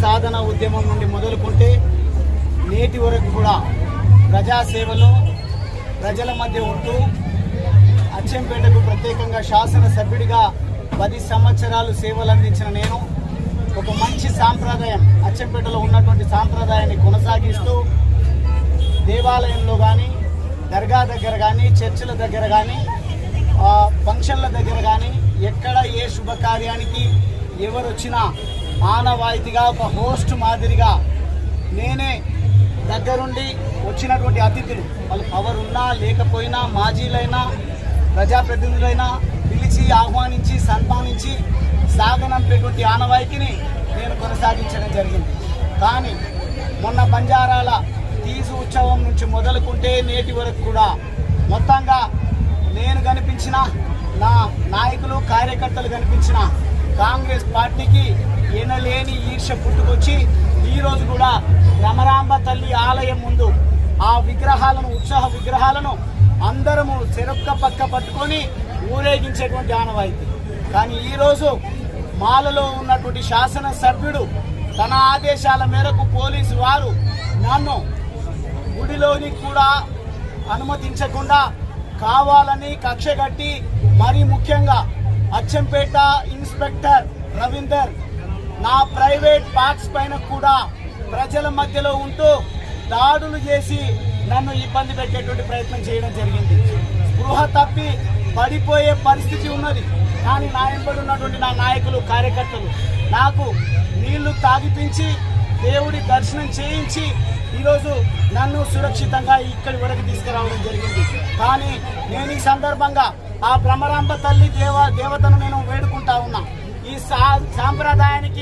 సాధన ఉద్యమం నుండి మొదలుకుంటే నేటి వరకు కూడా ప్రజాసేవలో ప్రజల మధ్య ఉంటూ అచ్చంపేటకు ప్రత్యేకంగా శాసనసభ్యుడిగా 10 సంవత్సరాలు సేవలు అందించిన నేను ఒక మంచి సాంప్రదాయం అచ్చంపేటలో ఉన్నటువంటి సాంప్రదాయాన్ని కొనసాగిస్తూ దేవాలయంలో కానీ దర్గా దగ్గర కానీ చర్చిల దగ్గర కానీ ఫంక్షన్ల దగ్గర కానీ ఎక్కడ ఏ శుభకార్యానికి ఎవరు వచ్చినా ఆనవాయితీగా ఒక హోస్ట్ మాదిరిగా నేనే దగ్గరుండి వచ్చినటువంటి అతిథులు వాళ్ళు పవర్ ఉన్నా లేకపోయినా మాజీలైనా ప్రజాప్రతినిధులైనా పిలిచి ఆహ్వానించి సన్మానించి సాగనంపేటువంటి ఆనవాయితీని నేను కొనసాగించడం జరిగింది. కానీ మొన్న బంజారాల తీసు ఉత్సవం నుంచి మొదలుకుంటే నేటి వరకు కూడా మొత్తంగా నేను కనిపించిన నా నాయకులు కార్యకర్తలు కనిపించిన కాంగ్రెస్ పార్టీకి ఎనలేని ఈర్ష్య పుట్టుకొచ్చి ఈరోజు కూడా భ్రమరాంబ తల్లి ఆలయం ముందు ఆ విగ్రహాలను ఉత్సాహ విగ్రహాలను అందరము చెరొక్క పక్క పట్టుకొని ఊరేగించేటువంటి ఆనవాయితీ. కానీ ఈరోజు మాలలో ఉన్నటువంటి శాసనసభ్యుడు తన ఆదేశాల మేరకు పోలీసు వారు నన్ను గుడిలోని కూడా అనుమతించకుండా కావాలని కక్షగట్టి మరీ ముఖ్యంగా అచ్చంపేట ఇన్స్పెక్టర్ రవీందర్ నా ప్రైవేట్ పార్క్స్ పైన కూడా ప్రజల మధ్యలో ఉంటూ దాడులు చేసి నన్ను ఇబ్బంది పెట్టేటువంటి ప్రయత్నం చేయడం జరిగింది. స్పృహ తప్పి పడిపోయే పరిస్థితి ఉన్నది. కానీ నా వెంబడి ఉన్నటువంటి నా నాయకులు కార్యకర్తలు నాకు నీళ్లు తాగిపించి దేవుడి దర్శనం చేయించి ఈరోజు నన్ను సురక్షితంగా ఇక్కడి వరకు తీసుకురావడం జరిగింది. కానీ నేను ఈ సందర్భంగా ఆ భ్రమరాంబ తల్లి దేవతను నేను వేడుకుంటా ఉన్నా. ఈ సాంప్రదాయానికి